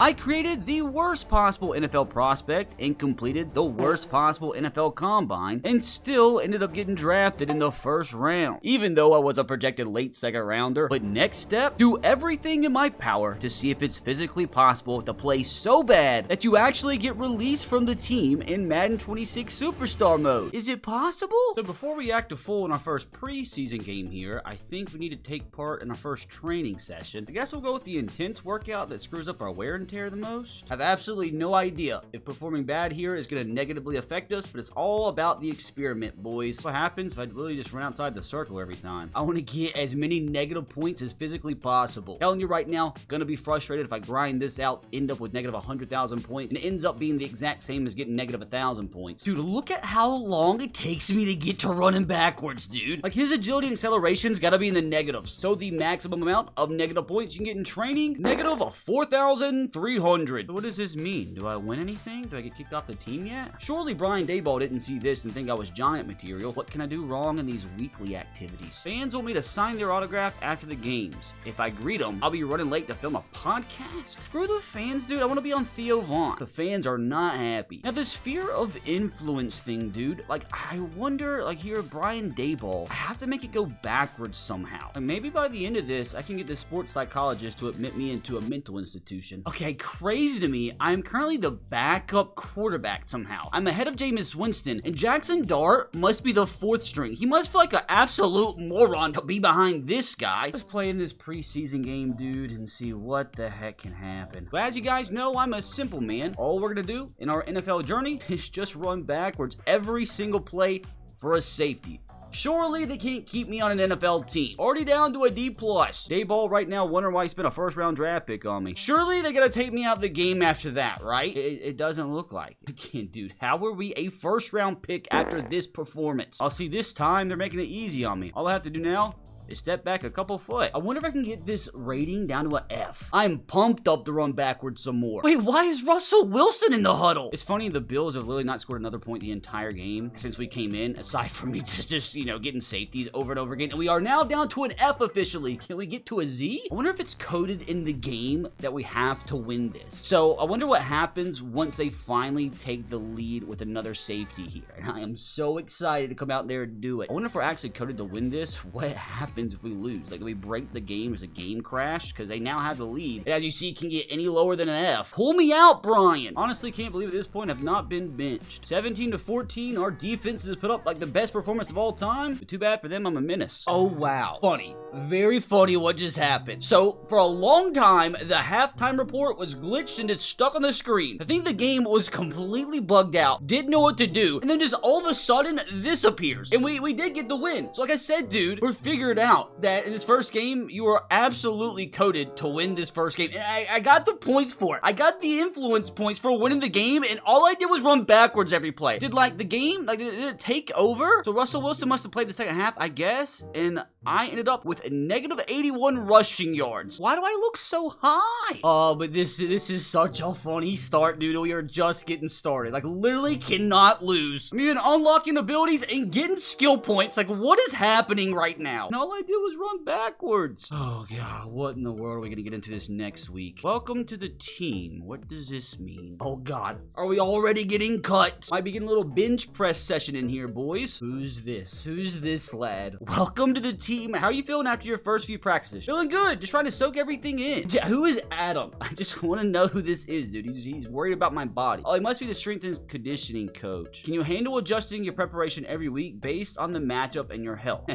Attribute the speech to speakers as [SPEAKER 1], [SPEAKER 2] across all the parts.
[SPEAKER 1] I created the worst possible NFL prospect and completed the worst possible NFL combine and still ended up getting drafted in the first round, even though I was a projected late second rounder. But next step, do everything in my power to see if it's physically possible to play so bad that you actually get released from the team in Madden 26 Superstar mode. Is it possible? So before we act a fool in our first preseason game here, I think we need to take part in our first training session. I guess we'll go with the intense workout that screws up our wear and tear the most. I have absolutely no idea if performing bad here is going to negatively affect us, but it's all about the experiment, boys. What happens if I literally just run outside the circle every time? I want to get as many negative points as physically possible. Telling you right now, gonna be frustrated if I grind this out, end up with negative 100,000 points, and it ends up being the exact same as getting negative 1,000 points. Dude, look at how long it takes me to get to running backwards, dude. Like, his agility and acceleration's gotta be in the negatives. So the maximum amount of negative points you can get in training, negative 4,300. So what does this mean? Do I win anything? Do I get kicked off the team yet? Surely Brian Daboll didn't see this and think I was giant material. What can I do wrong in these weekly activities? Fans want me to sign their autograph after the games. If I greet them, I'll be running late to film a podcast. Screw the fans, dude. I want to be on Theo Vaughn. The fans are not happy. Now, this fear of influence thing, dude, like, I wonder, like, here, Brian Daboll, I have to make it go backwards somehow. Like, maybe by the end of this, I can get this sports psychologist to admit me into a mental institution. Okay, crazy to me, I'm currently the backup quarterback somehow. I'm ahead of Jameis Winston, and Jackson Dart must be the fourth string. He must feel like an absolute moron to be behind this guy. Let's play in this preseason game, dude, and see what the heck can happen. But as you guys know, I'm a simple man. All we're gonna do in our NFL journey is just run backwards every single play for a safety. Surely they can't keep me on an NFL team. Already down to a D+. Daboll right now wondering why he spent a first-round draft pick on me. Surely they're gonna take me out of the game after that, right? It doesn't look like it. Again, dude, how were we a first-round pick after this performance? I'll see this time they're making it easy on me. All I have to do now is step back a couple foot. I wonder if I can get this rating down to an F. I'm pumped up to run backwards some more. Wait, why is Russell Wilson in the huddle? It's funny, the Bills have literally not scored another point the entire game since we came in, aside from me just you know, getting safeties over and over again. And we are now down to an F officially. Can we get to a Z? I wonder if it's coded in the game that we have to win this. So I wonder what happens once they finally take the lead with another safety here. And I am so excited to come out there and do it. I wonder if we're actually coded to win this. What happens if we lose? Like, do we break the game as a game crash? Because they now have the lead. And as you see, can get any lower than an F. Pull me out, Brian. Honestly, can't believe at this point I've not been benched. 17-14, our defense has put up like the best performance of all time. But too bad for them, I'm a menace. Oh, wow. Funny. Very funny what just happened. So, for a long time, the halftime report was glitched and it's stuck on the screen. I think the game was completely bugged out, didn't know what to do, and then just all of a sudden, this appears. And we did get the win. So like I said, dude, we're figured out that in this first game, you are absolutely coded to win this first game. And I got the points for it. I got the influence points for winning the game, and all I did was run backwards every play. Did, like, the game, like, did it take over? So Russell Wilson must have played the second half, I guess, and I ended up with a negative 81 rushing yards. Why do I look so high? Oh, but this is such a funny start, dude. We are just getting started. Like, literally cannot lose. I'm even unlocking abilities and getting skill points. Like, what is happening right now? And all I did was run backwards. Oh, God. What in the world are we going to get into this next week? Welcome to the team. What does this mean? Oh, God. Are we already getting cut? Might be getting a little bench press session in here, boys. Who's this? Who's this lad? Welcome to the team. How are you feeling after your first few practices? Feeling good. Just trying to soak everything in. Who is Adam? I just want to know who this is, dude. He's worried about my body. Oh, he must be the strength and conditioning coach. Can you handle adjusting your preparation every week based on the matchup and your health?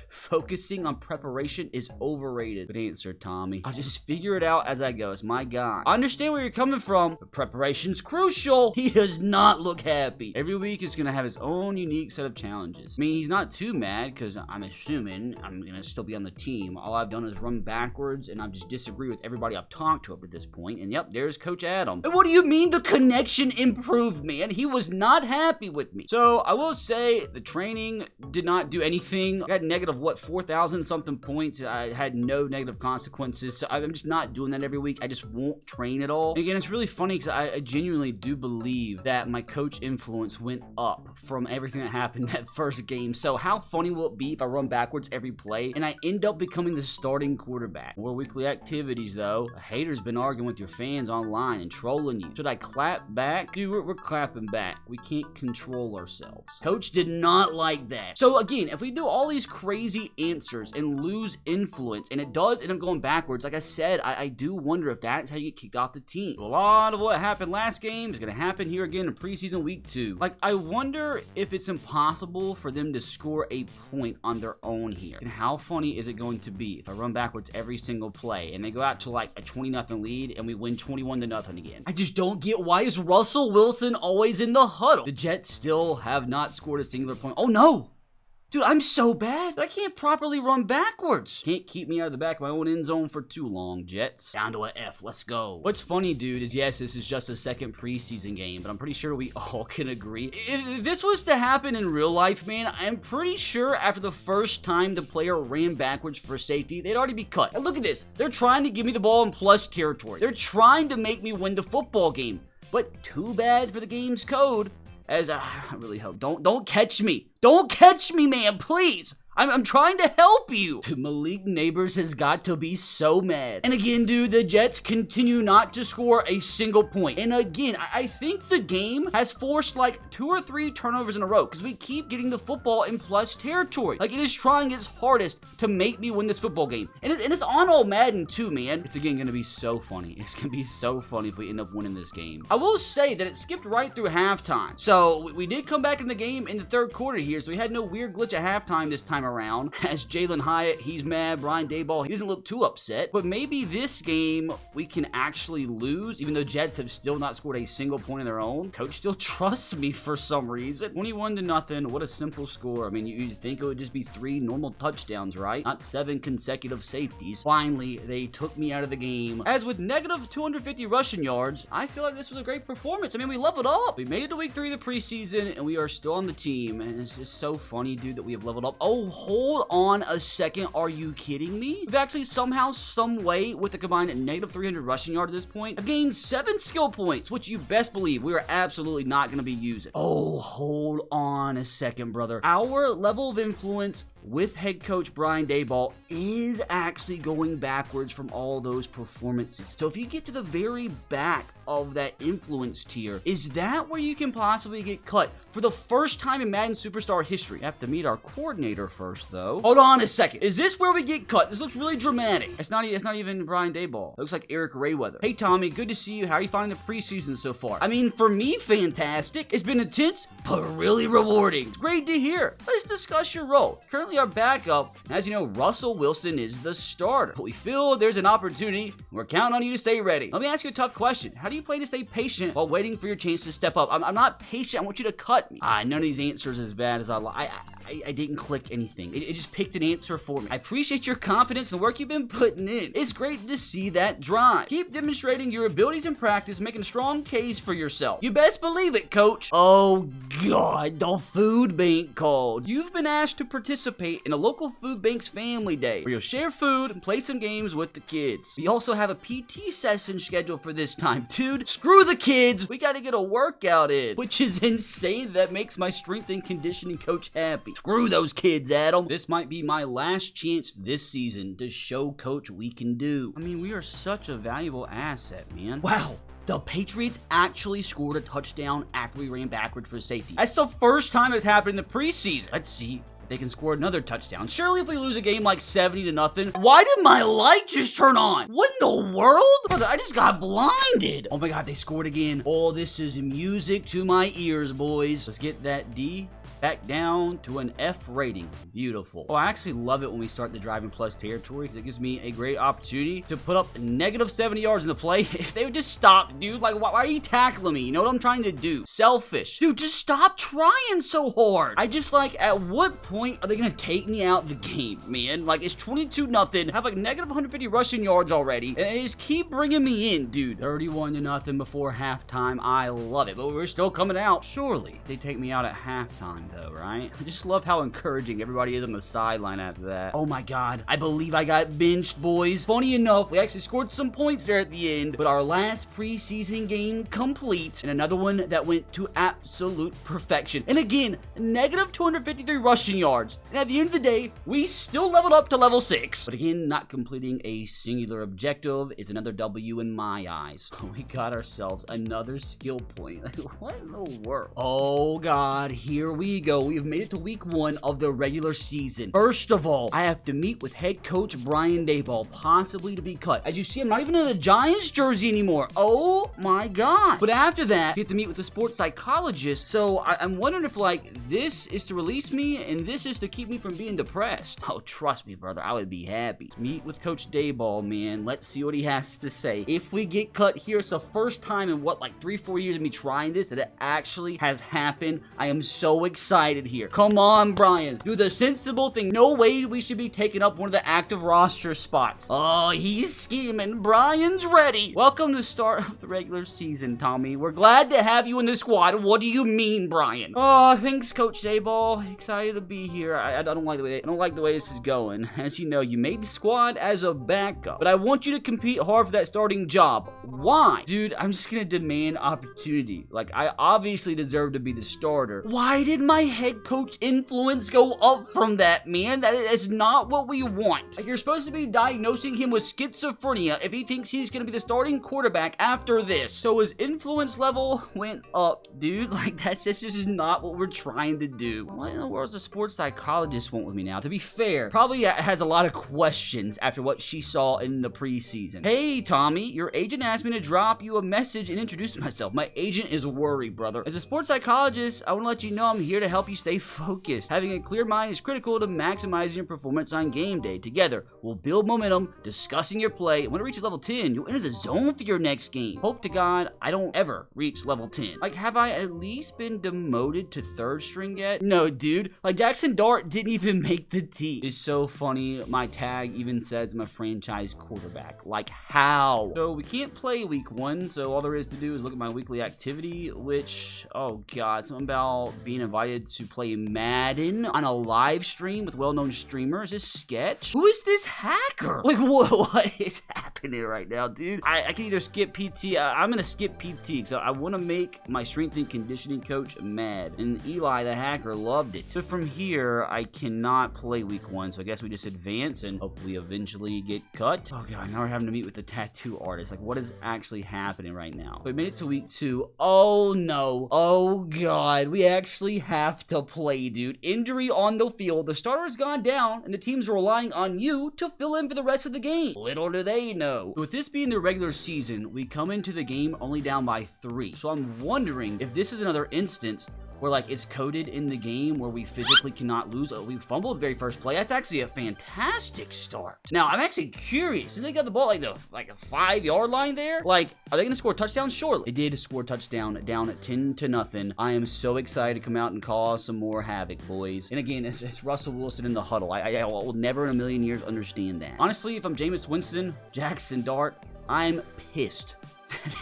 [SPEAKER 1] Focusing on preparation is overrated. Good answer, Tommy. I'll just figure it out as I go. It's my guy. I understand where you're coming from, but preparation's crucial. He does not look happy. Every week is going to have his own unique set of challenges. I mean, he's not too mad because I'm assuming I'm going to still be on the team. All I've done is run backwards and I've just disagreed with everybody I've talked to up to this point. And yep, there's Coach Adam. And what do you mean the connection improved, man? He was not happy with me. So I will say the training did not do anything. I got negative, what, 4,000 1,000 something points. I had no negative consequences, so I'm just not doing that every week. I just won't train at all. And again, it's really funny because I genuinely do believe that my coach influence went up from everything that happened that first game. So how funny will it be if I run backwards every play and I end up becoming the starting quarterback? More weekly activities though. A hater's been arguing with your fans online and trolling you. Should I clap back? Dude, we're clapping back. We can't control ourselves. Coach did not like that. So again, if we do all these crazy answers and lose influence and it does end up going backwards, like I said, I do wonder if that's how you get kicked off the team. A lot of what happened last game is going to happen here again in preseason week 2. Like, I wonder if it's impossible for them to score a point on their own here. And how funny is it going to be if I run backwards every single play and they go out to like a 20-0 lead and we win 21-0 again? I just don't get, why is Russell Wilson always in the huddle? The Jets still have not scored a singular point. Oh no! Dude, I'm so bad that I can't properly run backwards. Can't keep me out of the back of my own end zone for too long, Jets. Down to an F. Let's go. What's funny, dude, is yes, this is just a second preseason game, but I'm pretty sure we all can agree. If this was to happen in real life, man, I'm pretty sure after the first time the player ran backwards for safety, they'd already be cut. And look at this. They're trying to give me the ball in plus territory. They're trying to make me win the football game. But too bad for the game's code. As I really hope. Don't catch me. Don't catch me, man, please. I'm trying to help you. Malik Neighbors has got to be so mad. And again, dude, the Jets continue not to score a single point. And again, I think the game has forced like 2 or 3 turnovers in a row because we keep getting the football in plus territory. Like, it is trying its hardest to make me win this football game. And it's on all Madden too, man. It's again going to be so funny. It's going to be so funny if we end up winning this game. I will say that it skipped right through halftime. So we did come back in the game in the third quarter here. So we had no weird glitch at halftime this time around. As Jalen Hyatt, he's mad. Brian Daboll, he doesn't look too upset. But maybe this game we can actually lose, even though Jets have still not scored a single point of their own. Coach still trusts me for some reason. 21-0. What a simple score. I mean, you'd think it would just be 3 normal touchdowns, right? Not 7 consecutive safeties. Finally, they took me out of the game. As with negative 250 rushing yards, I feel like this was a great performance. I mean, we leveled up. We made it to week 3 of the preseason, and we are still on the team. And it's just so funny, dude, that we have leveled up. Oh, hold on a second. Are you kidding me? We've actually somehow, some way, with a combined negative 300 rushing yards at this point, have gained 7 skill points, which you best believe we are absolutely not going to be using. Oh, hold on a second, brother. Our level of influence with head coach Brian Daboll is actually going backwards from all those performances. So if you get to the very back of that influence tier, is that where you can possibly get cut for the first time in Madden Superstar history? I have to meet our coordinator first, though. Hold on a second. Is this where we get cut? This looks really dramatic. It's not even Brian Daboll. It looks like Eric Rayweather. Hey, Tommy, good to see you. How are you finding the preseason so far? I mean, for me, fantastic. It's been intense, but really rewarding. It's great to hear. Let's discuss your role. Currently our backup, and as you know, Russell Wilson is the starter. But we feel there's an opportunity, and we're counting on you to stay ready. Let me ask you a tough question. How do you plan to stay patient while waiting for your chance to step up? I'm not patient. I want you to cut me. None of these answers as bad as I didn't click anything. It just picked an answer for me. I appreciate your confidence and the work you've been putting in. It's great to see that drive. Keep demonstrating your abilities in practice, making a strong case for yourself. You best believe it, coach. Oh, God, the food bank called. You've been asked to participate in a local food bank's family day, where you'll share food and play some games with the kids. We also have a PT session scheduled for this time. Dude, screw the kids. We gotta get a workout in, which is insane. That makes my strength and conditioning coach happy. Screw those kids, Adam. This might be my last chance this season to show coach we can do. I mean, we are such a valuable asset, man. Wow. The Patriots actually scored a touchdown after we ran backwards for safety. That's the first time it's happened in the preseason. Let's see if they can score another touchdown. Surely if we lose a game like 70-0. Why did my light just turn on? What in the world? Brother, I just got blinded. Oh my God, they scored again. Oh, this is music to my ears, boys. Let's get that D back down to an F rating. Beautiful. Oh, I actually love it when we start the driving plus territory because it gives me a great opportunity to put up negative 70 yards in the play. If they would just stop, dude. Like, why are you tackling me? You know what I'm trying to do? Selfish. Dude, just stop trying so hard. I just like, at what point are they going to take me out the game, man? Like, it's 22-0. Have like negative 150 rushing yards already. And they just keep bringing me in, dude. 31-0 before halftime. I love it. But we're still coming out. Surely they take me out at halftime. though, right? I just love how encouraging everybody is on the sideline after that. Oh my god, I believe I got benched, boys. Funny enough, we actually scored some points there at the end, but our last preseason game complete, and another one that went to absolute perfection. And again, negative 253 rushing yards. And at the end of the day, we still leveled up to level 6. But again, not completing a singular objective is another W in my eyes. We got ourselves another skill point. Like, what in the world? Oh god, here we go. We have made it to week 1 of the regular season. First of all, I have to meet with head coach Brian Daboll, possibly to be cut. As you see, I'm not even in a Giants jersey anymore. Oh my god. But after that, we have to meet with the sports psychologist. So I'm wondering if, like, this is to release me and this is to keep me from being depressed. Oh, trust me, brother, I would be happy. Meet with Coach Daboll, man. Let's see what he has to say. If we get cut here, it's the first time in what, like 3-4 years of me trying this that it actually has happened. I am so excited here. Come on, Brian. Do the sensible thing. No way we should be taking up one of the active roster spots. Oh, he's scheming. Brian's ready. Welcome to the start of the regular season, Tommy. We're glad to have you in the squad. What do you mean, Brian? Oh, thanks, Coach Daboll. Excited to be here. I don't like the way this is going. As you know, you made the squad as a backup, but I want you to compete hard for that starting job. Why? Dude, I'm just gonna demand opportunity. Like, I obviously deserve to be the starter. Why did my head coach influence go up from that, man? That is not what we want. Like, you're supposed to be diagnosing him with schizophrenia if he thinks he's gonna be the starting quarterback after this. So his influence level went up, dude. Like, that's just not what we're trying to do. What in the world does a sports psychologist want with me now? To be fair, probably has a lot of questions after what she saw in the preseason. Hey, Tommy, your agent asked me to drop you a message and introduce myself. My agent is worried, brother. As a sports psychologist, I want to let you know I'm here to help you stay focused. Having a clear mind is critical to maximizing your performance on game day. Together, we'll build momentum, discussing your play, and when it reaches level 10, you'll enter the zone for your next game. Hope to God I don't ever reach level 10. Like, have I at least been demoted to 3rd string yet? No, dude. Like, Jackson Dart didn't even make the team. It's so funny. My tag even says I'm a franchise quarterback. Like, how? So we can't play week 1, so all there is to do is look at my weekly activity, which, oh god, something about being invited to play Madden on a live stream with well-known streamers. Is sketch? Who is this hacker? Like, what is happening right now, dude? I can either skip PT. I'm gonna skip PT, so I want to make my strength and conditioning coach mad. And Eli, the hacker, loved it. So from here, I cannot play week 1, so I guess we just advance and hopefully eventually get cut. Oh god, now we're having to meet with the tattoo artist. Like, what is actually happening right now? We made it to week 2. Oh no. Oh god, we actually have to play, dude. Injury on the field. The starter's gone down, and the team's relying on you to fill in for the rest of the game. Little do they know. With this being the regular season, we come into the game only down by 3. So I'm wondering if this is another instance where, like, it's coded in the game where we physically cannot lose. Oh, we fumbled the very first play. That's actually a fantastic start. Now, I'm actually curious. Did they got the ball like a 5-yard line there? Like, are they going to score a touchdown? Surely. They did score a touchdown down at 10-0. I am so excited to come out and cause some more havoc, boys. And again, it's Russell Wilson in the huddle. I will never in a million years understand that. Honestly, if I'm Jameis Winston, Jackson Dart, I'm pissed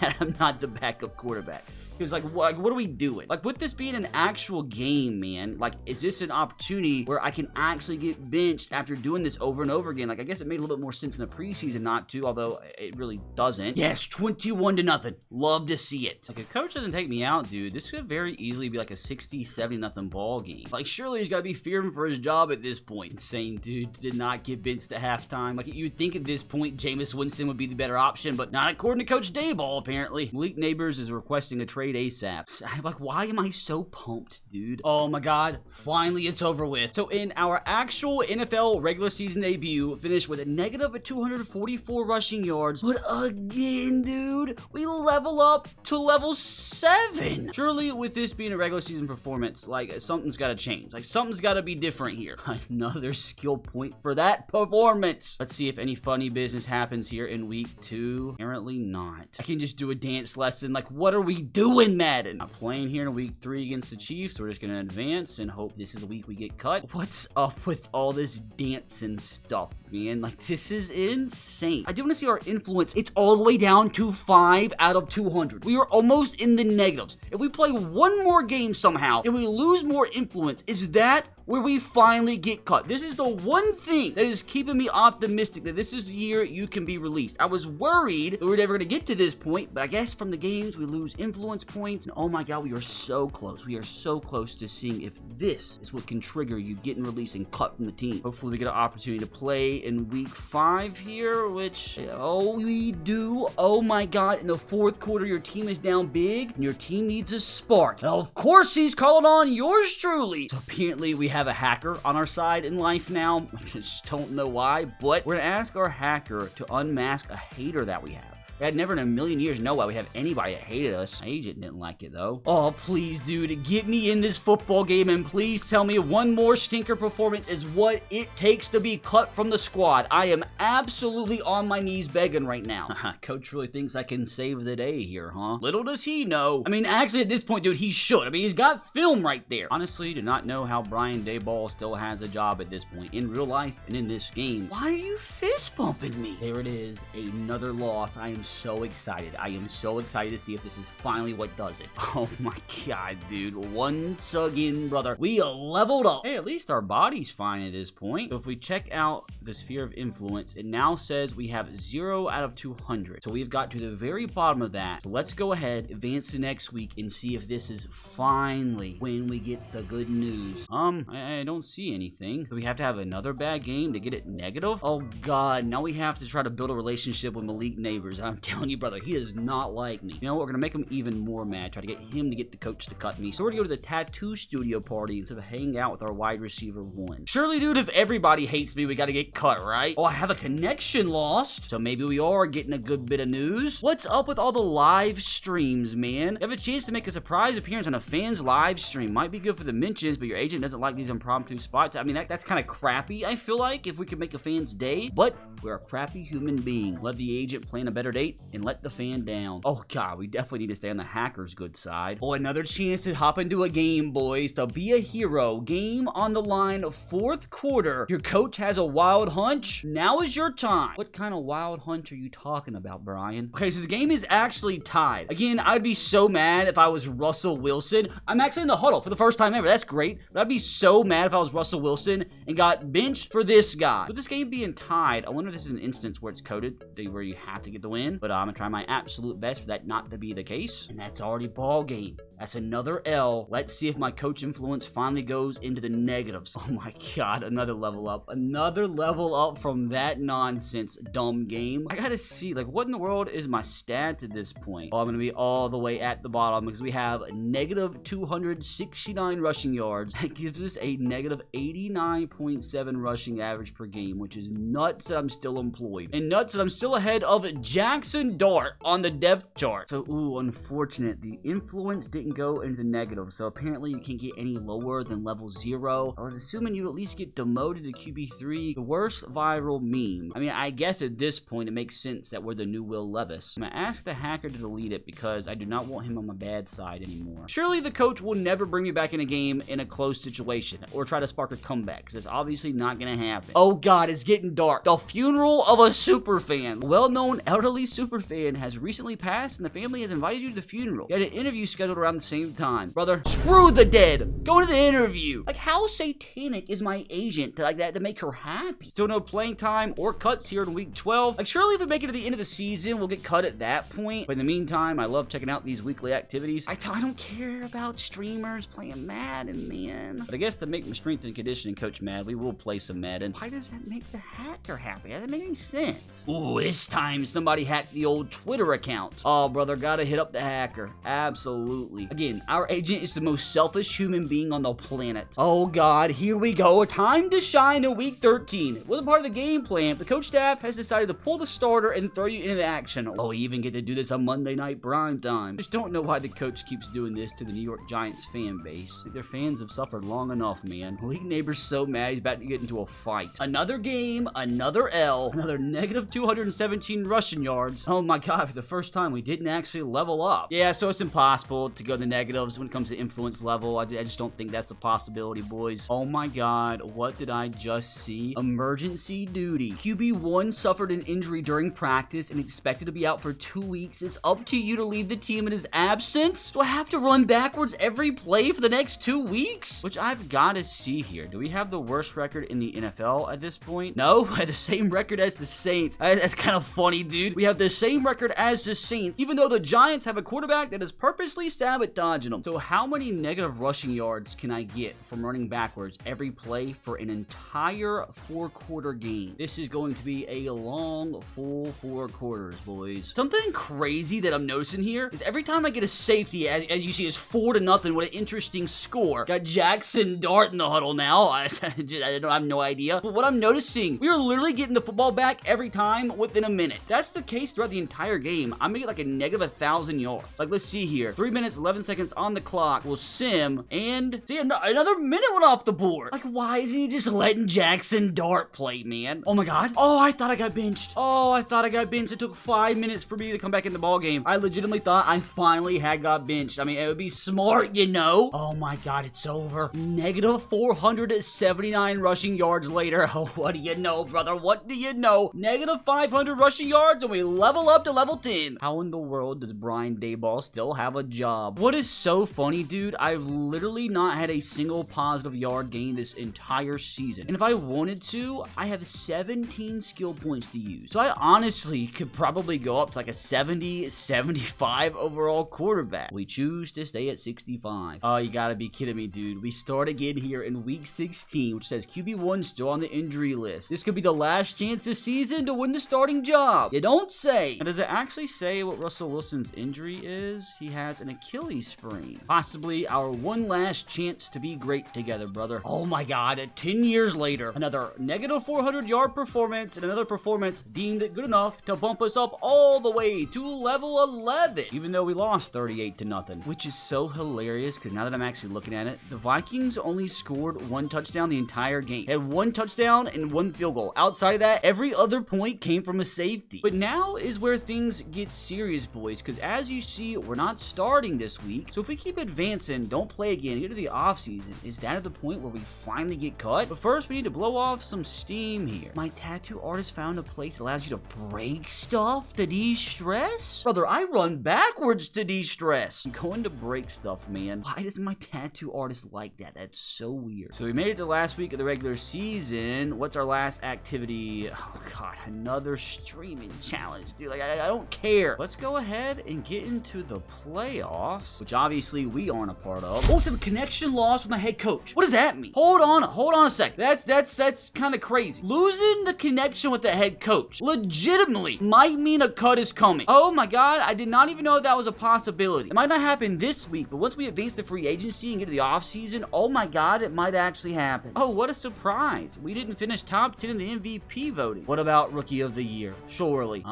[SPEAKER 1] that I'm not the backup quarterback. Because, like, what are we doing? Like, with this being an actual game, man, like, is this an opportunity where I can actually get benched after doing this over and over again? Like, I guess it made a little bit more sense in the preseason not to, although it really doesn't. Yes, 21-0. Love to see it. Like, if coach doesn't take me out, dude, this could very easily be like a 60-70-0 ball game. Like, surely he's got to be fearing for his job at this point. Insane, dude, did not get benched at halftime. Like, you'd think at this point Jameis Winston would be the better option, but not according to Coach Daboll, apparently. Malik Neighbors is requesting a trade ASAP. Like, why am I so pumped, dude? Oh my god, finally it's over with. So in our actual NFL regular season debut, finished with a negative 244 rushing yards, but again, dude, we level up to level 7. Surely with this being a regular season performance, like, something's got to change. Like, something's got to be different here. Another skill point for that performance. Let's see if any funny business happens here in week 2. Apparently not. I can just do a dance lesson. Like, what are we doing, Madden? I'm playing here in week 3 against the Chiefs. We're just gonna advance and hope this is the week we get cut. What's up with all this dancing stuff, man. Like, this is insane. I do want to see our influence. It's all the way down to 5 out of 200. We are almost in the negatives. If we play one more game somehow and we lose more influence, is that where we finally get cut? This is the one thing that is keeping me optimistic that this is the year you can be released. I was worried that we were never going to get to this point, but I guess from the games we lose influence points, and oh my god, we are so close. We are so close to seeing if this is what can trigger you getting released and cut from the team. Hopefully we get an opportunity to play in week 5 here, which, oh, we do. Oh my god, in the 4th quarter, your team is down big, and your team needs a spark. Now, of course, he's calling on yours truly. So apparently we have a hacker on our side in life now. I just don't know why, but we're gonna ask our hacker to unmask a hater that we have. I'd never in a million years know why we have anybody that hated us. My agent didn't like it, though. Oh, please, dude, get me in this football game, and please tell me one more stinker performance is what it takes to be cut from the squad. I am absolutely on my knees begging right now. Coach really thinks I can save the day here, huh? Little does he know. I mean, actually, at this point, dude, he should. I mean, he's got film right there. Honestly, do not know how Brian Daboll still has a job at this point, in real life and in this game. Why are you fist bumping me? There it is, another loss. I am so excited. I am so excited to see if this is finally what does it. Oh my god, dude. Once again, brother, we leveled up. Hey, at least our body's fine at this point. So if we check out the sphere of influence, it now says we have 0 out of 200. So we've got to the very bottom of that. So let's go ahead, advance to next week, and see if this is finally when we get the good news. I don't see anything. So we have to have another bad game to get it negative? Oh god, now we have to try to build a relationship with Malik Neighbors. I'm telling you, brother, he does not like me. You know what? We're gonna make him even more mad. Try to get him to get the coach to cut me. So we're gonna go to the tattoo studio party instead of hanging out with our wide receiver 1. Surely, dude, if everybody hates me, we gotta get cut, right? Oh, I have a connection lost. So maybe we are getting a good bit of news. What's up with all the live streams, man? You have a chance to make a surprise appearance on a fan's live stream. Might be good for the mentions, but your agent doesn't like these impromptu spots. I mean, that's kind of crappy, I feel like, if we could make a fan's day. But we're a crappy human being. Let the agent plan a better date and let the fan down. Oh god, we definitely need to stay on the hacker's good side. Oh, another chance to hop into a game, boys, to be a hero. Game on the line, 4th quarter. Your coach has a wild hunch. Now is your time. What kind of wild hunch are you talking about, Brian? Okay, so the game is actually tied. Again, I'd be so mad if I was Russell Wilson. I'm actually in the huddle for the first time ever. That's great. But I'd be so mad if I was Russell Wilson and got benched for this guy. With this game being tied, I wonder if this is an instance where it's coded, where you have to get the win. But I'm gonna try my absolute best for that not to be the case. And that's already ball game. That's another L. Let's see if my coach influence finally goes into the negatives. Oh my god, another level up. Another level up from that nonsense dumb game. I gotta see, like, what in the world is my stats at this point? Oh, I'm gonna be all the way at the bottom because we have negative 269 rushing yards. That gives us a negative 89.7 rushing average per game, which is nuts that I'm still employed. And nuts that I'm still ahead of Jackson Dart on the depth chart. So, ooh, unfortunate. The influence didn't go into the negative, so apparently you can't get any lower than level 0. I was assuming you at least get demoted to QB3. The worst viral meme. I mean, I guess at this point it makes sense that we're the new Will Levis. I'm gonna ask the hacker to delete it because I do not want him on my bad side anymore. Surely the coach will never bring me back in a game in a close situation or try to spark a comeback because it's obviously not gonna happen. Oh god, it's getting dark. The funeral of a superfan. A well-known elderly superfan has recently passed and the family has invited you to the funeral. You had an interview scheduled around the same time. Brother, screw the dead. Go to the interview. Like, how satanic is my agent to like that to make her happy? Still no playing time or cuts here in week 12. Like, surely if we make it to the end of the season, we'll get cut at that point. But in the meantime, I love checking out these weekly activities. I don't care about streamers playing Madden, man. But I guess to make my strength and conditioning coach mad, we will play some Madden. Why does that make the hacker happy? Doesn't make any sense. Ooh, this time somebody hacked the old Twitter account. Oh, brother, gotta hit up the hacker. Absolutely. Again, our agent is the most selfish human being on the planet. Oh god, here we go. Time to shine in week 13. It wasn't part of the game plan. The coach staff has decided to pull the starter and throw you into action. Oh, we even get to do this on Monday night prime time. Just don't know why the coach keeps doing this to the New York Giants fan base. Their fans have suffered long enough, man. Malik Neighbors so mad he's about to get into a fight. Another game, another L, another negative 217 rushing yards. yards. Oh my god, for the first time, we didn't actually level up. Yeah, so it's impossible to go to negatives when it comes to influence level. I just don't think that's a possibility, boys. Oh my god, what did I just see? Emergency duty. QB1 suffered an injury during practice and expected to be out for 2 weeks. It's up to you to lead the team in his absence? Do I have to run backwards every play for the next 2 weeks? Which I've got to see here. Do we have the worst record in the NFL at this point? No, we have the same record as the Saints. That's kind of funny, dude. We have the same record as the Saints, even though the Giants have a quarterback that is purposely sabotaging them. So how many negative rushing yards can I get from running backwards every play for an entire 4-quarter game? This is going to be a long, full 4 quarters, boys. Something crazy that I'm noticing here is every time I get a safety, as you see, it's 4-0. What an interesting score. Got Jackson Dart in the huddle now. I have no idea. But what I'm noticing, we are literally getting the football back every time within a minute. If that's the case throughout the entire game, I'm gonna get like a negative 1,000 yards. Like, let's see here. 3 minutes, 11 seconds on the clock. We'll sim, and see, another minute went off the board. Like, why isn't he just letting Jackson Dart play, man? Oh my god. Oh, I thought I got benched. Oh, I thought I got benched. It took 5 minutes for me to come back in the ball game. I legitimately thought I finally had got benched. I mean, it would be smart, you know? Oh my god, it's over. Negative 479 rushing yards later. Oh, what do you know, brother? What do you know? Negative 500 rushing yards, and we level up to level 10. How in the world does Brian Daboll still have a job? What is so funny, dude? I've literally not had a single positive yard gain this entire season. And if I wanted to, I have 17 skill points to use. So I honestly could probably go up to like a 70, 75 overall quarterback. We choose to stay at 65. Oh, you gotta be kidding me, dude. We start again here in week 16, which says QB1 still on the injury list. This could be the last chance this season to win the starting job. You don't say. Now, does it actually say what Russell Wilson's injury is? He has an Achilles sprain. Possibly our one last chance to be great together, brother. Oh my god, 10 years later, another negative 400 yard performance and another performance deemed good enough to bump us up all the way to level 11, even though we lost 38-0, which is so hilarious because now that I'm actually looking at it, the Vikings only scored 1 touchdown the entire game. They had 1 touchdown and 1 field goal. Outside of that, every other point came from a safety. But now is where things get serious, boys, because as you see, we're not starting this week. So if we keep advancing, don't play again, get to the offseason, is that at the point where we finally get cut? But first, we need to blow off some steam here. My tattoo artist found a place that allows you to break stuff to de-stress? Brother, I run backwards to de-stress. I'm going to break stuff, man. Why does my tattoo artist like that? That's so weird. So we made it to last week of the regular season. What's our last activity? Oh god, another streaming challenge, dude. Like, I don't care. Let's go ahead and get into the playoffs, which obviously we aren't a part of. Oh, some connection loss with my head coach. What does that mean? Hold on a sec. That's kind of crazy. Losing the connection with the head coach legitimately might mean a cut is coming. Oh my god, I did not even know that was a possibility. It might not happen this week, but once we advance to free agency and get to the offseason, oh my god, it might actually happen. Oh, what a surprise. We didn't finish top 10 in the MVP voting. What about Rookie of the Year? Surely.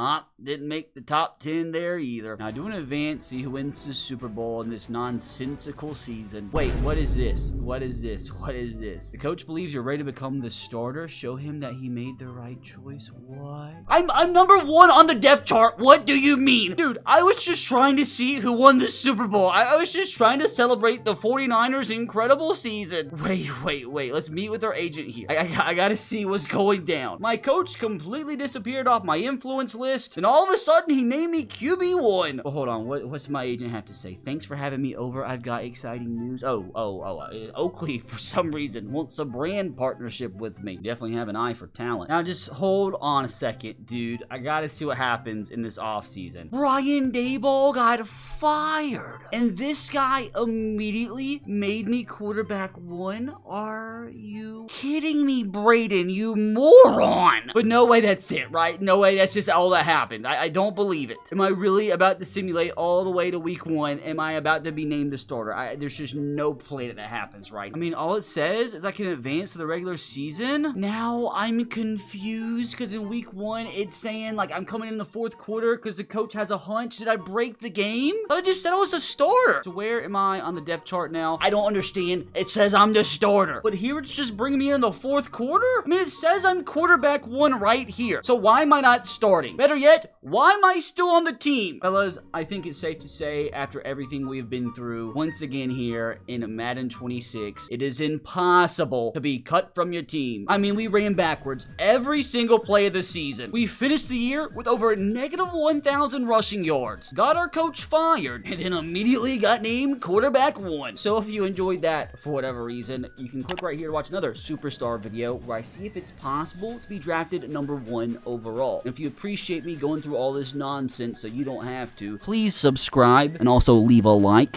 [SPEAKER 1] Didn't make the top 10 there either. Now, do an advance, see who wins the Super Bowl in this nonsensical season. Wait, what is this? What is this? What is this? The coach believes you're ready to become the starter. Show him that he made the right choice. What? I'm number 1 on the depth chart. What do you mean? Dude, I was just trying to see who won the Super Bowl. I was just trying to celebrate the 49ers' incredible season. Wait. Let's meet with our agent here. I gotta see what's going down. My coach completely disappeared off my influence list, and all of a sudden he named me QB1. Oh, hold on. What's my agent have to say? Thanks for having me over. I've got exciting news. Oakley, for some reason, wants a brand partnership with me. Definitely have an eye for talent. Now, just hold on a second, dude. I gotta see what happens in this offseason. Brian Daboll got fired, and this guy immediately made me quarterback 1. Are you kidding me, Braden, you moron? But no way that's it, right? No way that's just all that happened. I don't believe it. Am I really about to simulate all the way to week 1? Am I about to be named the starter? There's just no play that happens, right? I mean, all it says is I can advance to the regular season. Now I'm confused because in week 1, it's saying like I'm coming in the 4th quarter because the coach has a hunch. Did I break the game? But I just said I was a starter. So where am I on the depth chart now? I don't understand. It says I'm the starter, but here it's just bringing me in the 4th quarter? I mean, it says I'm quarterback 1 right here. So why am I not starting? Better yet, why am I still on the team? Fellas, I think it's safe to say, after everything we've been through, once again here in Madden 26, it is impossible to be cut from your team. I mean, we ran backwards every single play of the season. We finished the year with over -1,000 rushing yards, got our coach fired, and then immediately got named quarterback 1. So if you enjoyed that for whatever reason, you can click right here to watch another superstar video where I see if it's possible to be drafted number 1 overall. And if you appreciate me going through all this nonsense so you don't have to, please subscribe and also leave a like.